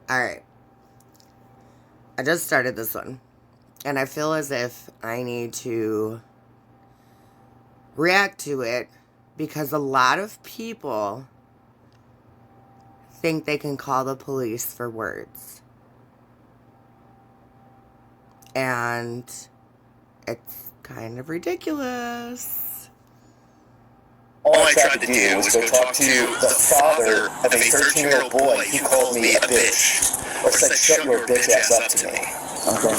Alright. I just started this one. And I feel as if I need to react to it because a lot of people think they can call the police for words. And it's kind of ridiculous. All I tried to do was go talk to the father of a 13-year-old boy who called me a bitch. Or said, shut your bitch ass up to me. Okay.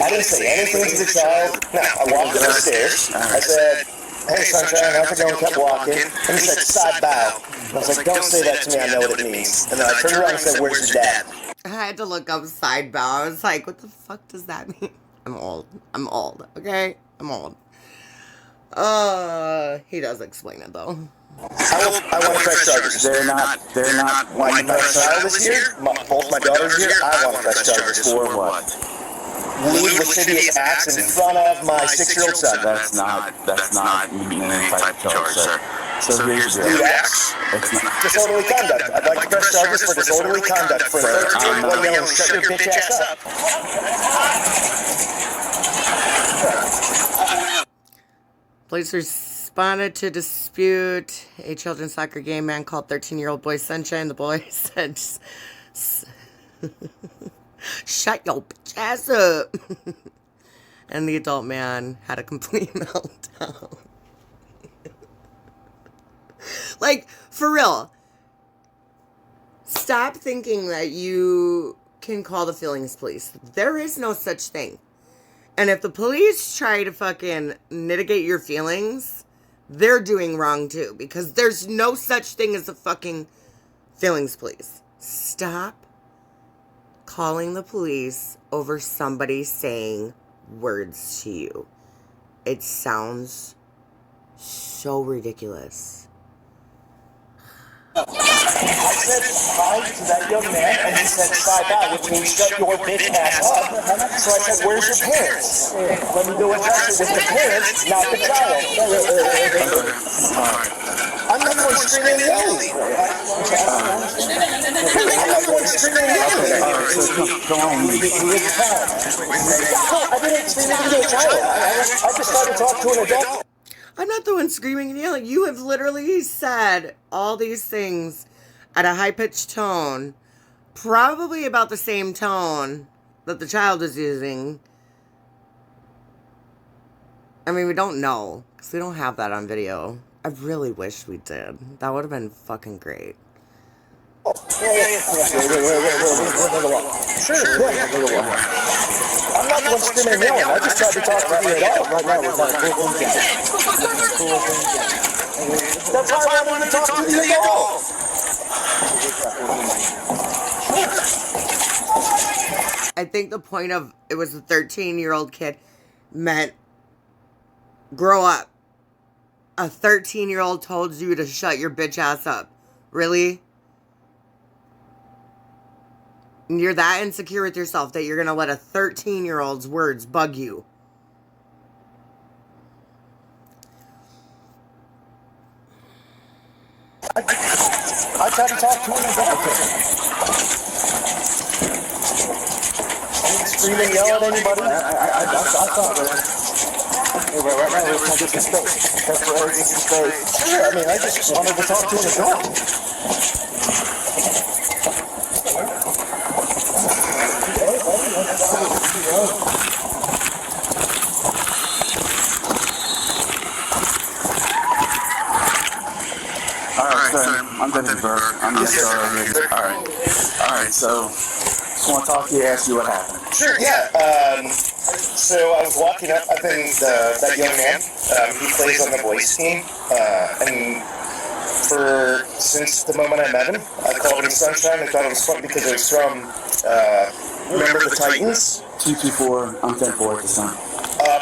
I didn't say anything to the child. No, I walked downstairs. I said, hey, sunshine, how's it going? Kept walking. And he said, side bow. And I was like, don't say that to me, I know what it means. And then I turned around and said, where's your dad? I had to look up side bow. I was like, what the fuck does that mean? I'm old, okay? I'm old. He does explain it, though. I want to press charges. They're not. My child is here. Both my daughters are here. I want to press charges. For what? Lewd lascivious acts in front of my 6-year-old son. That's not meeting any type of charge, sir. So here's the Lewd acts. Disorderly conduct. I'd like to press charges for disorderly conduct for a 13-year-old boy yelling, shut your bitch ass up. Police responded to dispute a children's soccer game. Man called 13-year-old boy Sunshine. The boy said, shut your bitch ass up. And the adult man had a complete meltdown. Like, for real. Stop thinking that you can call the feelings police. There is no such thing. And if the police try to fucking mitigate your feelings, they're doing wrong too. Because there's no such thing as a fucking feelings police. Stop calling the police over somebody saying words to you. It sounds so ridiculous. I said hi to that young man, and he said side bow, which means shut your bitch ass up. So I said, where's your parents? Let me go address it with the parents, not the child. I'm not going screaming and yelling. I'm not going screaming and yelling. Come on. No, I didn't scream into a child. I just tried to talk to an adult. I'm not the one screaming and yelling. You have literally said all these things at a high-pitched tone, probably about the same tone that the child is using. I mean, we don't know, because we don't have that on video. I really wish we did. That would have been fucking great. Sure. I'm not the one screaming and yelling. I just tried to talk to the adult. Right now, we're not cool things. That's why I wanted to talk to the adult. I think the point of it was a 13-year-old kid meant grow up. A 13-year-old told you to shut your bitch ass up. Really? You're that insecure with yourself that you're going to let a 13-year-old's words bug you. I tried to talk to an adult. I didn't scream and yell at anybody. I thought that. Right now, we're going to get some space. That's where everything's in space. Sure, I mean, I just wanted to talk to an adult. I'm Dennis Burke. I'm the star of it. Alright, so just want to talk to you, ask you what happened. Sure, yeah. So I was walking up, I think that young man, he plays on the boys team, and since the moment I met him, I called him Sunshine. I thought it was fun because it was from, remember the Titans? 224, I'm 10-4 at the time.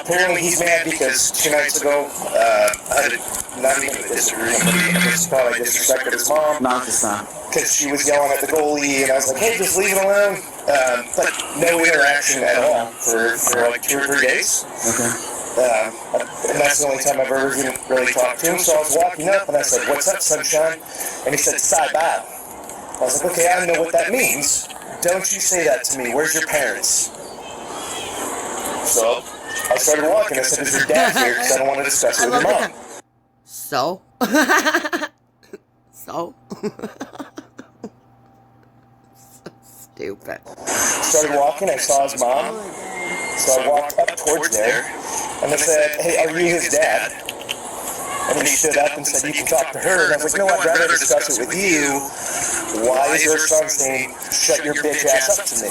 Apparently he's mad because 2 nights ago, I had not even a disagreement, but he just probably disrespected his mom. Not this time. Because she was yelling at the goalie, and I was like, hey, just leave it alone. But no interaction at all for like 2 or 3 days. Okay. And that's the only time I've ever even really talked to him. So I was walking up, and I said, what's up, Sunshine? And he said, side bow. I was like, okay, I don't know what that means. don't you say that to me. Where's your parents? So, I started walking. I said, is your dad here? Because I don't want to discuss it with your mom. So? So? So stupid. Started walking. I saw his mom. So I walked up towards there. And I said, hey, are you his dad? And then he stood up and said, you can talk to her. And I was like, no, I'd rather discuss it with you. Why is your son saying, shut your bitch ass up to me?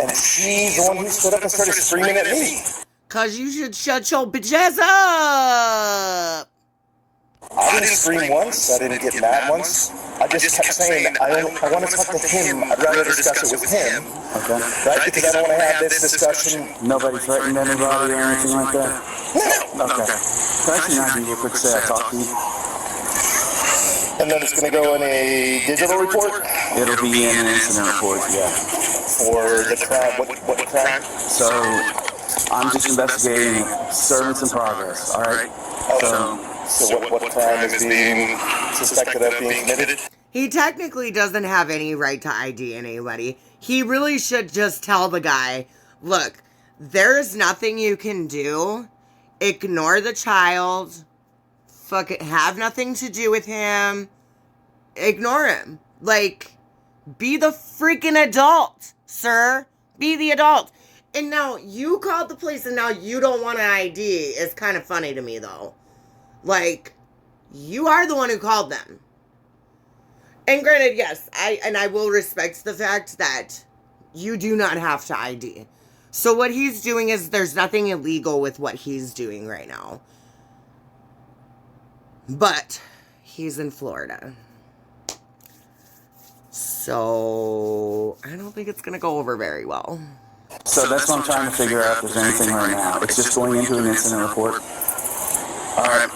And she's the one who stood up and started screaming at me. Cause you should shut your bitch ass up. I didn't scream once. I didn't get mad once. I just kept saying, I want to talk to him. I'd rather discuss it with him. Okay. Right? Because I don't want to have this discussion. Nobody threatened anybody or anything like that? No. Okay. Can I see your ID real quick, say I talked to you? And then it's going to go in a digital report It'll be in an incident report, yeah. for the crime. What crime? So, I'm just investigating servants in progress, alright? So what crime is being suspected of being committed? He technically doesn't have any right to ID anybody. He really should just tell the guy, look, there is nothing you can do. Ignore the child. Fuck it, have nothing to do with him. Ignore him. Like, be the freaking adult, sir. Be the adult. And now you called the police and now you don't want an ID. It's kind of funny to me, though. Like, you are the one who called them. And granted, yes, I will respect the fact that you do not have to ID. So what he's doing is there's nothing illegal with what he's doing right now. But he's in Florida. So I don't think it's going to go over very well. So that's what I'm trying to figure out if there's anything right now. It's just going into an incident report. Alright.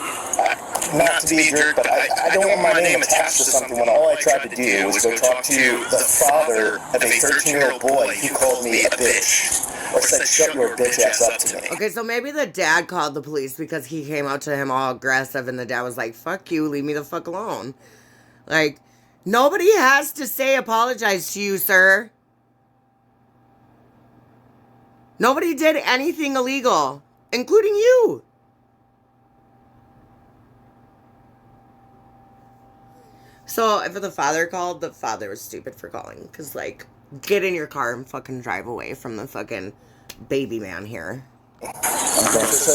Not to be a jerk, but I don't want my name attached to something when all I tried to do was go talk to the father of a 13-year-old boy who called me a bitch. Or said, shut your bitch ass up to me. Okay, so maybe the dad called the police because he came out to him all aggressive and the dad was like, fuck you, leave me the fuck alone. Like, nobody has to say apologize to you, sir. Nobody did anything illegal, including you. So, if the father called, the father was stupid for calling. Because, like, get in your car and fucking drive away from the fucking baby man here. Okay. So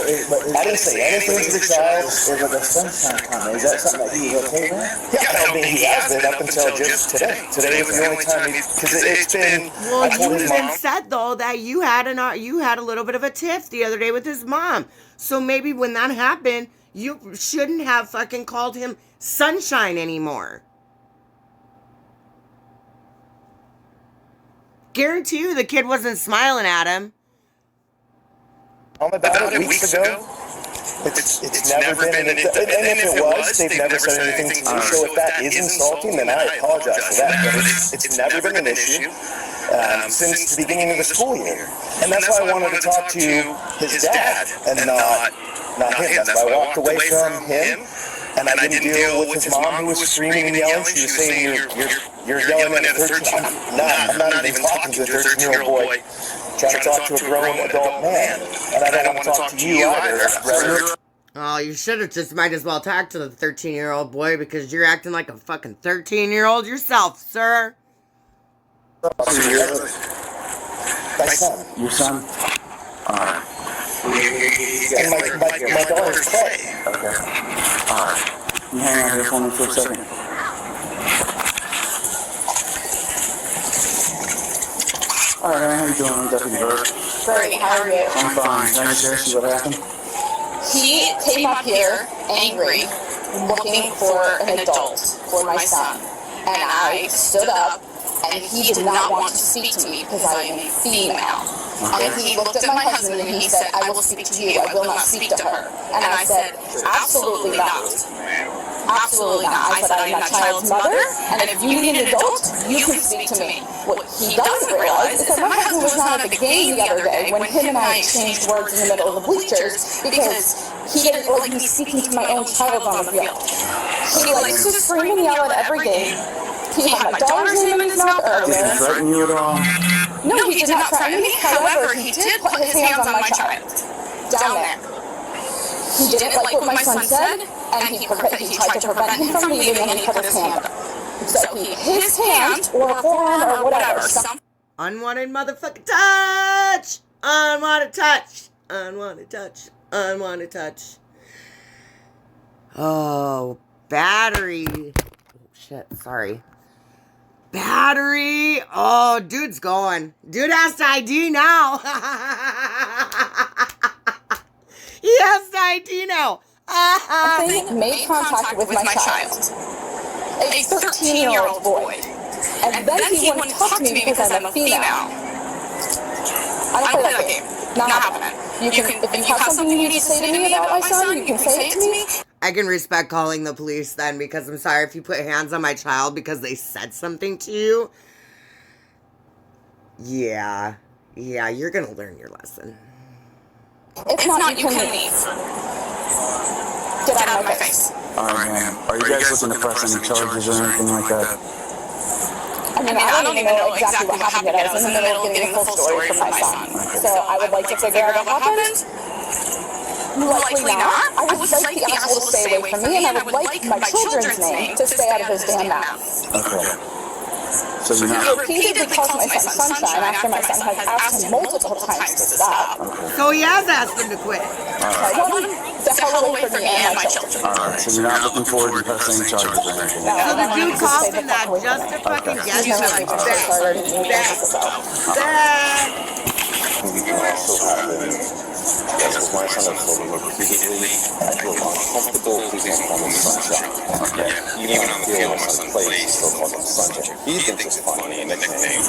I didn't say anything to the child. It was a sunshine comment. Is that something that he was okay with? Yeah, I mean, he has been up until just today. Today was the only time because it's been. Well, you even said though that you had a little bit of a tiff the other day with his mom. So maybe when that happened, you shouldn't have fucking called him Sunshine anymore. Guarantee you the kid wasn't smiling at him. About it weeks ago. It's never been, and if it was, they've never said anything to me. So if that is insulting, then I apologize for that. But it's never been an issue since the beginning of the school year, and that's why I wanted to talk to his dad and not him. That's why I walked away from him, and I didn't deal with his mom who was screaming and yelling. She was saying, "You're yelling at a 13." I'm not even talking to a 13-year-old boy. Trying to talk to a grown adult man, and I don't want to talk to you either. Oh, you should have just might as well talk to the 13-year-old boy because you're acting like a fucking 13-year-old yourself, sir. My son. Your son? Alright. And my daughter's Clay. Okay. Alright. You hang out here for me for a second. Alright, how you doing, Deputy Burke? Great, how are you? I'm fine. Can I just ask you what happened? He came up here angry, looking for an adult for my son. And I stood up, and he did not want to speak to me because I am female. And he looked at my husband and he said, I will speak to you, I will not speak to her. And I said, absolutely not. absolutely not. I said, I am that child's mother, and if you need an adult, you can speak to me. What he doesn't realize is that my husband was not at the game the other day when him and I exchanged words in the middle of the bleachers because he didn't like me speaking to my own child on the field. He likes to scream and yell at every game. He had my daughter's name in his mouth Did he earlier. threaten you at all? No, he did not threaten me. However, he did put his hands on my child. Down there. He didn't like what my son said, and he tried to prevent him from leaving, and he put his hand up. So his hand, or forearm, or whatever. Unwanted motherfucking touch! Unwanted touch! Unwanted touch! Unwanted touch. Oh, battery. Oh, shit, sorry. Battery! Oh, dude's going. Dude has to ID now. He has to ID now. I made contact with my child. A 13-year-old boy. And then he wouldn't talk to me because I'm a female. I don't play that game. Not happening. If you have something you need to say to me about my son, you can say it to me. I can respect calling the police then, because I'm sorry if you put hands on my child because they said something to you. Yeah, you're gonna learn your lesson. If not, you can leave. Get out of my face. Alright, man. Are you guys looking to press any charges or anything like that? I mean, I don't even know exactly what happened yet. I was in the middle of getting the full story from my son. So I would like to figure out what happened. Likely not. I would like the asshole to stay away from me, and I would like my children's name to stay out of his damn mouth. Okay. So He repeatedly calls my son Sunshine after my son has asked him multiple times to stop. So he has asked him to quit. I want him the hell away from me and my children. Alright, so you're not looking forward to pressing any charges or anything? So the dude calls him that just to fucking get him back. Yes, with my son has told me repeatedly, I feel uncomfortable please call him Sunshine. Even on the field, my son plays, still calls him Sunshine. He thinks it's funny, a nickname,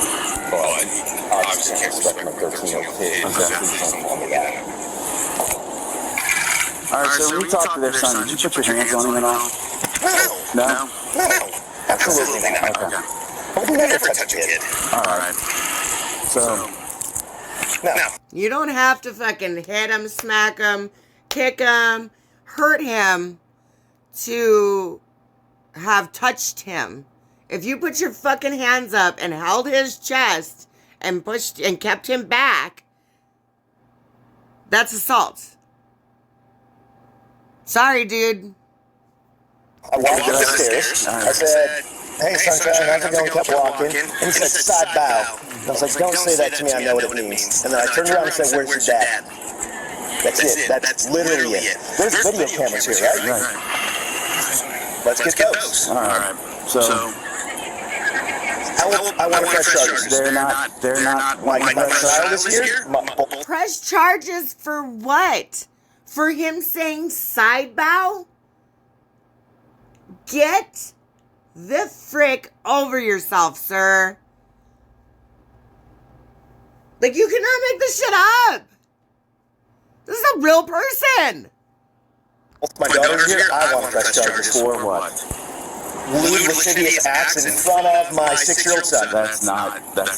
but obviously can't respect my 13-year-old kid, so please don't call me that. Alright, so when you talk to their son, did you put your hands on him at all? No? No, absolutely not. Okay. I would never touch a kid. Alright. So, No. You don't have to fucking hit him, smack him, kick him, hurt him to have touched him. If you put your fucking hands up and held his chest and pushed and kept him back, that's assault. Sorry, dude. I walked up the stairs. I said, "Hey, Sunshine, how's it going?" Kept walking. And he said, "Side bow." I was like, "Don't say that to me, I know what it means." And then I turned around and said, "Where's your dad?" That's it. That's literally it. There's video cameras here, right? right. Let's get those. Alright. So, I want to press charges. they're not, My child is here. Press charges for what? For him saying side bow? Get the frick over yourself, sir. Like, you cannot make this shit up. This is a real person. My daughter's here. I want to press charges for what? lewd, lascivious acts in front of my 6-year-old son. That's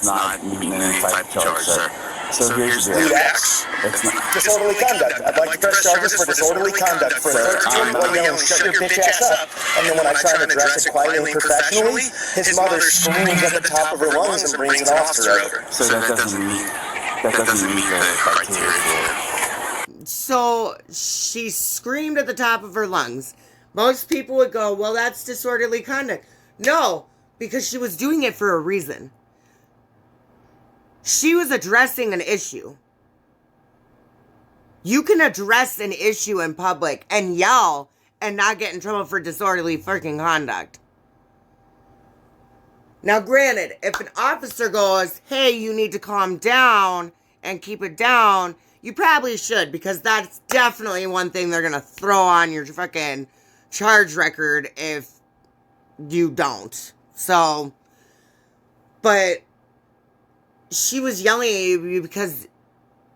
not meeting any type of charge, sir. So here's the Lewd deal. acts. It's not. Disorderly conduct. I'd like to press charges for disorderly conduct for a 13-year-old yelling, "Shut your bitch ass up." And then when I try to address it quietly and professionally, his mother screams at the top of her lungs and brings an officer over. So that doesn't meet the criteria for it. So she screamed at the top of her lungs. Most people would go, well, that's disorderly conduct. No, because she was doing it for a reason. She was addressing an issue. You can address an issue in public and yell and not get in trouble for disorderly freaking conduct. Now, granted, if an officer goes, hey, you need to calm down and keep it down, you probably should, because that's definitely one thing they're going to throw on your fucking charge record if you don't. So, but she was yelling at you because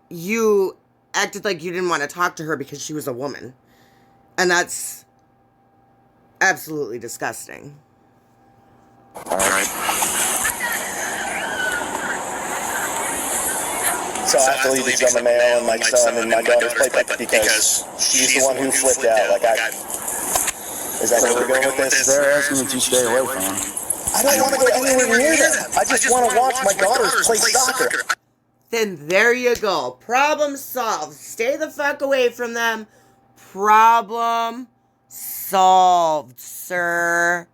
you acted like you didn't want to talk to her because she was a woman. And that's Absolutely disgusting. All right. So I have to leave the gym male and my son and my daughter's playbook because she's the one who flipped out. Is that where we're going with this? They're asking that you stay away from them. I don't want to go anywhere near them. I just want to watch my daughters play soccer. Then there you go. Problem solved. Stay the fuck away from them. Problem solved, sir.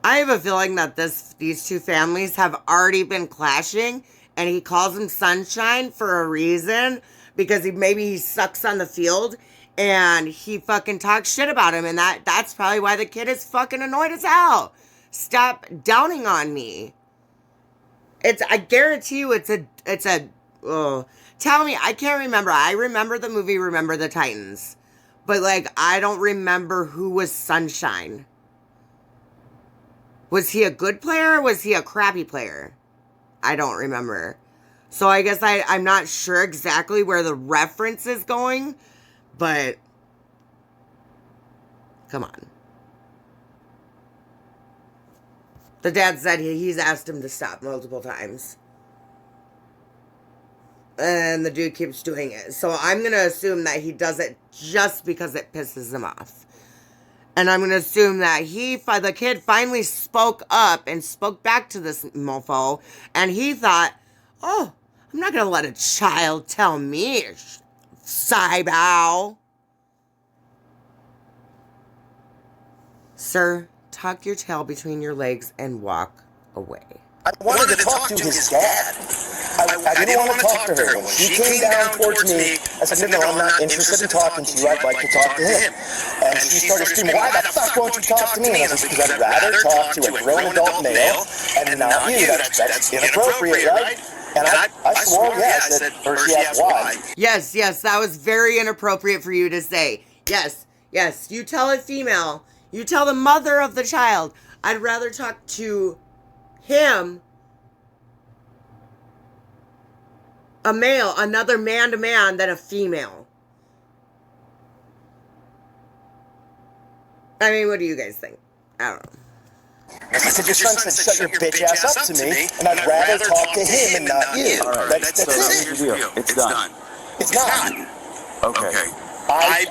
I have a feeling that these two families have already been clashing, and he calls him Sunshine for a reason, because maybe he sucks on the field, and he fucking talks shit about him, and that's probably why the kid is fucking annoyed as hell. Stop downing on me. I guarantee you tell me, I can't remember. I remember the movie Remember the Titans, but I don't remember who was Sunshine. Was he a good player or was he a crappy player? I don't remember. So I guess I'm not sure exactly where the reference is going, but come on. The dad said he's asked him to stop multiple times. And the dude keeps doing it. So I'm going to assume that he does it just because it pisses him off. And I'm going to assume that the kid finally spoke up and spoke back to this mofo. And he thought, oh, I'm not going to let a child tell me, Saibao. Sir, tuck your tail between your legs and walk away. I wanted to talk to his dad. I didn't want to talk to her. When she came down towards me, I said, no, I'm not interested in talking to you. I'd like to talk to him. And she started screaming, why the fuck won't you talk to me? And I said, because I'd rather talk to a grown adult male and not you. That's inappropriate, right? And I swore yes. Or she asked why. Yes, that was very inappropriate for you to say. Yes, you tell a female, you tell the mother of the child, I'd rather talk to him, a male, another man to man, than a female. I mean, what do you guys think? I don't know. I said, your son said, shut your bitch ass up to me, and I'd rather talk to him and not you. That's Here's the deal. It's done. It's not. Okay. I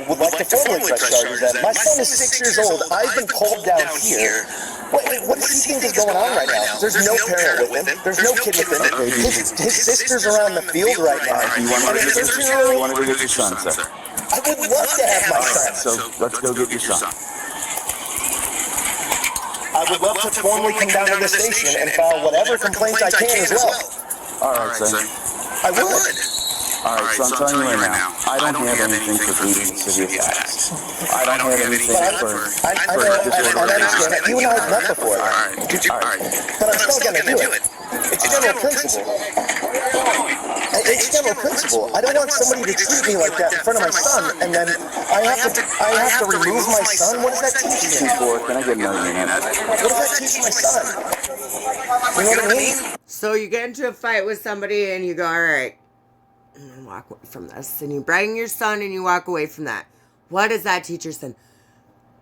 would like to formally press charges that my son is 6 years old. I've been called down here. What does he think is going on right now? There's no parent with him. There's no kid with him. His sister's around the field right now. You want to go get your son, sir? I would love to have my son. So let's go get your son. I would love to formally come down to the station and file whatever complaints I can as well. All right, sir. I would. All right, so I'm telling you right now, I don't have anything for bleeding severe facts. I don't have anything for I understand that. You and I have met before. All right. But I'm still going to do it. It's general principle. It's general principle. I don't want somebody to treat me like that in front of my son, and then I have to remove my son. What does that teach me? Can I get another minute? What does that teach my son? You know what I mean? So you get into a fight with somebody and you go, all right, and then walk away from this. And you bring your son and you walk away from that. What does that teach your son?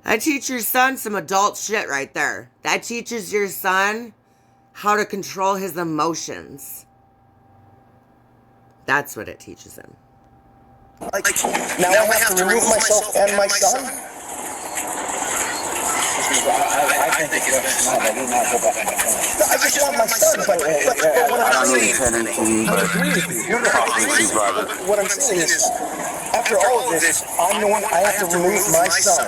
That teaches your son some adult shit right there. That teaches your son how to control his emotions. That's what it teaches him. Now I have to remove myself and my son? I think it's not. I do not go back to my son. No, I just want my son, but what I I'm don't saying, intend anything, but what I'm saying is, after all of this, I'm the one, I have to remove my son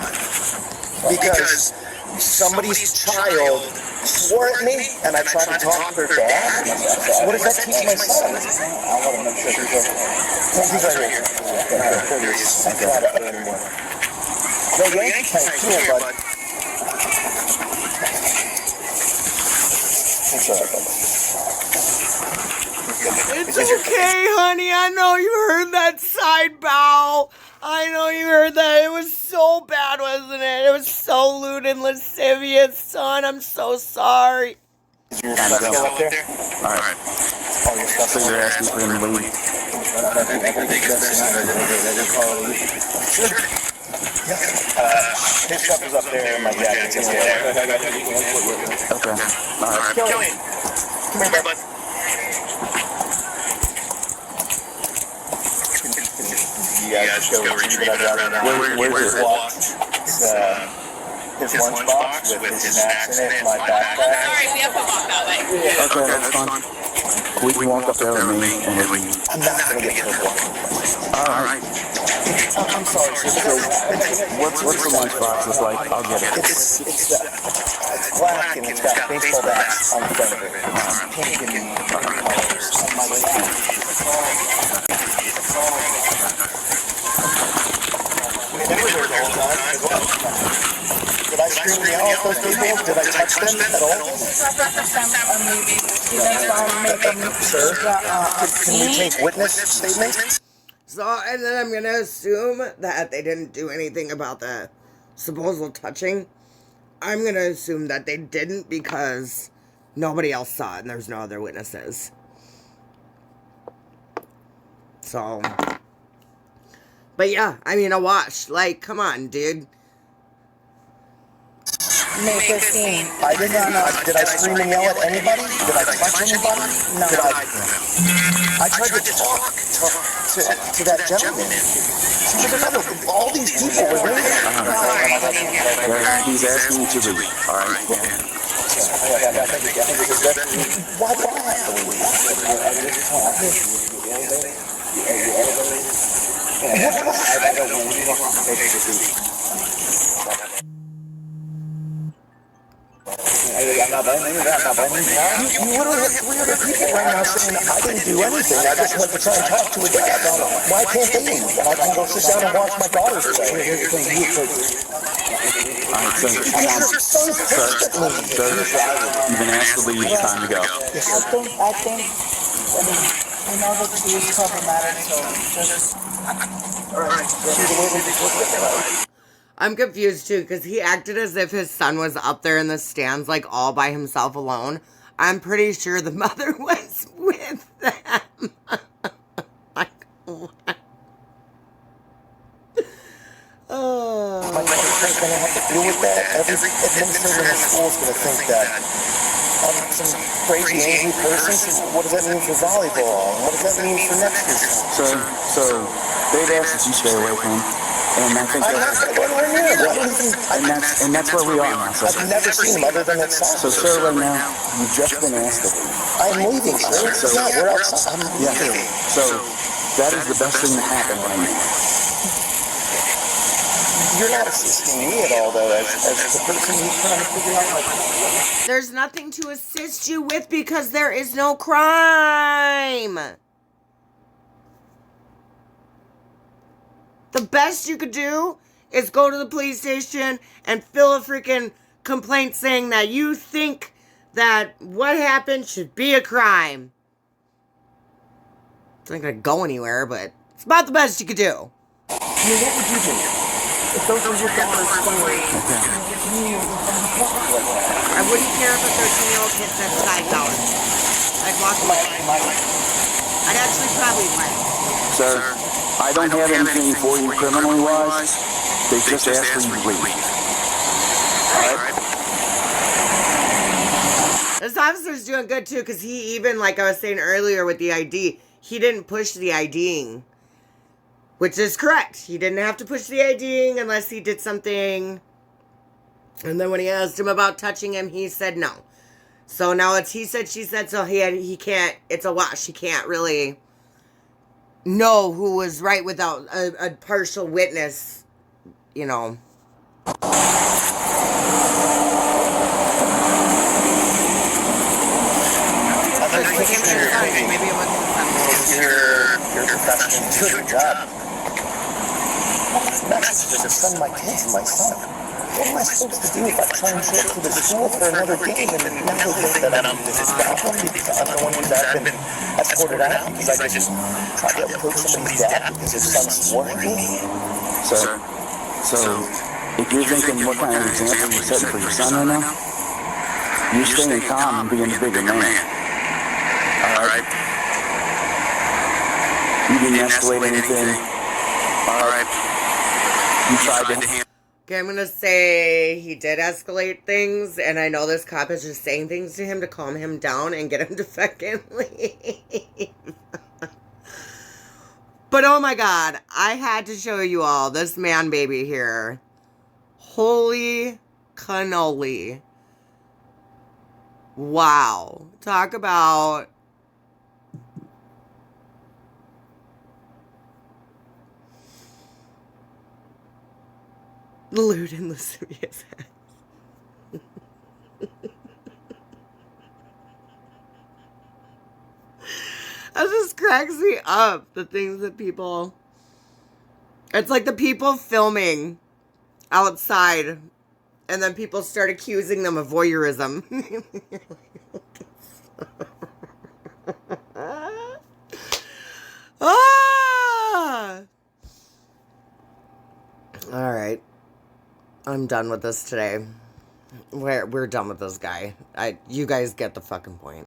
because somebody's child swore at me and I tried to talk to their dad. What does that teach my son? I want to make sure he's okay. He's right here. I got it anymore. The Yankee tank too, but It's okay, honey. I know you heard that side bow. I know you heard that. It was so bad, wasn't it? It was so lewd and lascivious, son. I'm so sorry. your stuff still up there? All right. All your stuff So you're asking for him to leave? I think that's not. They call it. Sure. His stuff is up there in my jacket. Okay. All right. Kelly, come here, bud. You guys go retrieve it out right now. Where's it? His lunchbox with his snacks in it, my backpack. Alright, we have to walk that way. Okay, that's fine. We can walk up there with me and then we... I'm not gonna get to the block. All right. I'm sorry, sir. What's the lunchbox look like? I'll get it. It's black and it's got baseball bats on the front of it. Pink and colors on my They were there the whole time as well. Did I scream and yell at those people? Did I touch them at all? Sir, can we take witness statements? So, and then I'm going to assume that they didn't do anything about the supposed touching. I'm going to assume that they didn't because nobody else saw it and there's no other witnesses. So, but yeah, I mean, a wash. Like, come on, dude. Make a scene. I did not. Did I scream and yell at anybody? Did I touch anybody? No. I tried to talk to that gentleman. All these people were there. He's asking you to leave. All right. Why do I have to You literally have 3 other people right now saying I didn't do anything. I just went to try and talk to a dad. Why can't they leave? And I can go sit down and watch my daughter play. All right, sir. You've been asked to leave. It's time to go. I think, we know that she is problematic, so just... I'm confused too because he acted as if his son was up there in the stands, like all by himself alone. I'm pretty sure the mother was with them. Like, what? Oh. My daughter's going to have to deal with that. Every administrator in the school is going to think that I'm some crazy angry person. What does that mean for volleyball? What does that mean for next year? So they've asked that you stay away from him. And I think I'm not going to go anywhere near it. and that's where we are now. So, I've never seen him other than at so soccer. sir, right now, you've just been asked to leave. I'm leaving, sir. So, Yeah, we're outside. I'm yeah. leaving. So that is the best thing to happen right now. You're not assisting me at all, though, as the person who's trying to figure out, like... There's nothing to assist you with because there is no crime. The best you could do is go to the police station and fill a freaking complaint saying that you think that what happened should be a crime. It's not gonna go anywhere, but it's about the best you could do. I mean, what would you do? If those were your daughter's playing, I wouldn't care if a 13-year-old hit that $5. I'd walk away. I'd actually probably win. Sir, I don't have anything for you criminally wise. They just asked for you to leave. Alright? This officer's doing good too, because he even, like I was saying earlier with the ID, he didn't push the IDing. Which is correct. He didn't have to push the IDing unless he did something. And then when he asked him about touching him, he said no. So now it's he said, she said, so he can't, it's a wash. He can't really know who was right without a partial witness, you know. Maybe it wasn't You're professional. Do your job. That's just send my kids and my son. What am I supposed to do if I try and show up to the school for another game and now they think that I'm this problem because I'm the one who's been escorted out because I just tried to approach somebody's dad because his son swore at me? So if you're thinking what kind of example you're setting for your son right now, you're staying calm and being the bigger man. Alright? You didn't escalate anything. Alright? You tried to handle. Okay, I'm gonna say he did escalate things, and I know this cop is just saying things to him to calm him down and get him to fucking leave. But oh my god, I had to show you all this man baby here. Holy cannoli. Wow. Talk about... lewd and lascivious acts. That just cracks me up. The things that people... It's like the people filming outside, and then people start accusing them of voyeurism. Ah! All right. I'm done with this today. We're done with this guy. You guys get the fucking point.